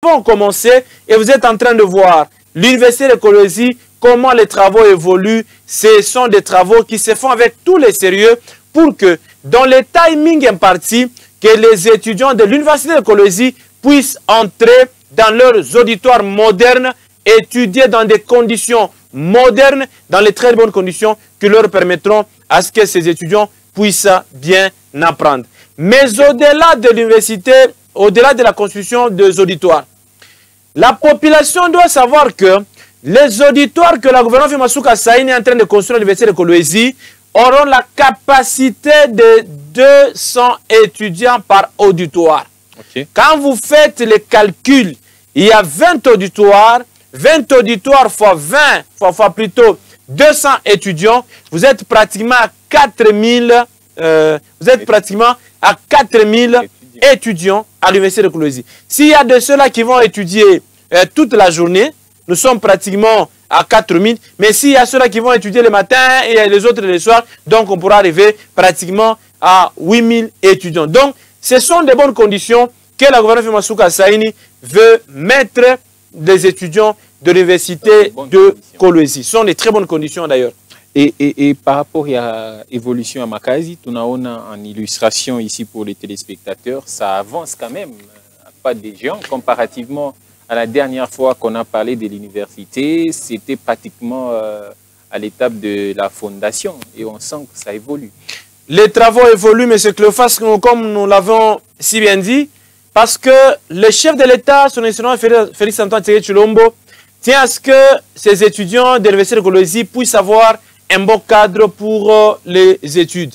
travaux ont commencé et vous êtes en train de voir l'Université de Kolwezi, comment les travaux évoluent. Ce sont des travaux qui se font avec tous les sérieux pour que, dans les timings impartis, que les étudiants de l'Université de Kolwezi puissent entrer dans leurs auditoires modernes, étudier dans des conditions modernes, dans les très bonnes conditions qui leur permettront à ce que ces étudiants puissent bien apprendre. Mais au-delà de l'université, au-delà de la construction des auditoires, la population doit savoir que les auditoires que la gouvernement Fimassou Kassaïni est en train de construire à l'Université de Kolwezi auront la capacité de 200 étudiants par auditoire. Okay. Quand vous faites les calculs, il y a 20 auditoires fois 20, fois plutôt 200 étudiants, vous êtes pratiquement à 4000 étudiants à l'Université de Kolwezi. S'il y a de ceux-là qui vont étudier toute la journée, nous sommes pratiquement à 4000, mais s'il y a ceux-là qui vont étudier le matin et les autres le soir, donc on pourra arriver pratiquement à 8000 étudiants. Donc, ce sont des bonnes conditions que la gouvernement Fimassou Kassaïni veut mettre des étudiants de l'Université de Kolwezi. Ce sont des très bonnes conditions d'ailleurs. Et par rapport à l'évolution à Makazi, tu as en illustration ici pour les téléspectateurs, ça avance quand même, pas des géants, comparativement à la dernière fois qu'on a parlé de l'université, c'était pratiquement à l'étape de la fondation et on sent que ça évolue. Les travaux évoluent, M. Cléophas, comme nous l'avons si bien dit, parce que le chef de l'État, son excellence Félix Antoine Tshisekedi Tshilombo, tient à ce que ces étudiants de l'Université de Kolwezi puissent avoir un bon cadre pour les études.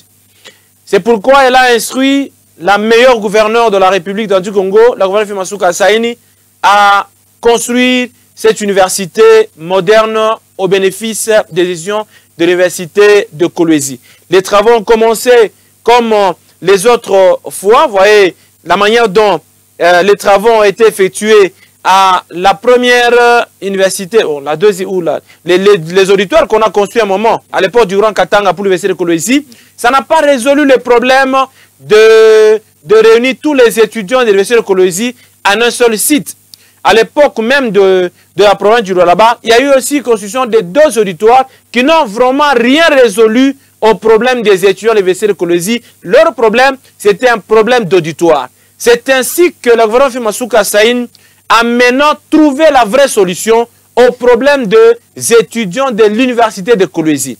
C'est pourquoi elle a instruit la meilleure gouverneure de la République du Congo, la gouverneure Fimassou Kassaïni, à construire cette université moderne au bénéfice des étudiants de l'Université de Kolwezi. Les travaux ont commencé comme les autres fois. Vous voyez la manière dont les travaux ont été effectués à la première université, la deuxième, ou les auditoires qu'on a construits à un moment, à l'époque du Grand Katanga pour l'Université de Kolwezi, ça n'a pas résolu le problème de réunir tous les étudiants de l'Université de Kolwezi en un seul site. À l'époque même de la province du Lualaba, il y a eu aussi construction de 2 auditoires qui n'ont vraiment rien résolu au problème des étudiants de l'Université de Kolwezi. Leur problème, c'était un problème d'auditoire. C'est ainsi que le gouvernement Fimassou Kassaïni a maintenant trouvé la vraie solution au problème des étudiants de l'Université de Kolwezi,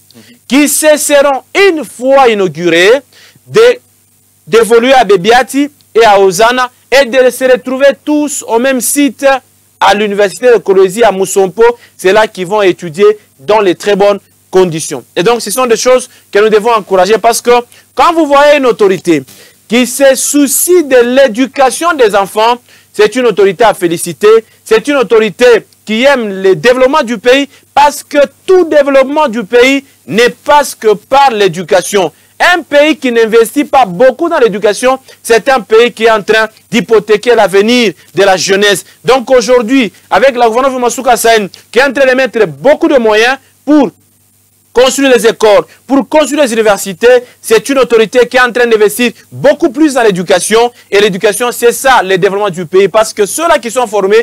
qui cesseront une fois inaugurés d'évoluer à Bebiati et à Ozana et de se retrouver tous au même site à l'Université de Kolwezi à Moussompo. C'est là qu'ils vont étudier dans les très bonnes conditions. Et donc, ce sont des choses que nous devons encourager parce que quand vous voyez une autorité qui se soucie de l'éducation des enfants, c'est une autorité à féliciter. C'est une autorité qui aime le développement du pays parce que tout développement du pays n'est pas que par l'éducation. Un pays qui n'investit pas beaucoup dans l'éducation, c'est un pays qui est en train d'hypothéquer l'avenir de la jeunesse. Donc aujourd'hui, avec la gouvernement Fimassou Kassaïni qui est en train de mettre beaucoup de moyens pour construire les écoles, pour construire les universités, c'est une autorité qui est en train d'investir beaucoup plus dans l'éducation. Et l'éducation, c'est ça, le développement du pays. Parce que ceux-là qui sont formés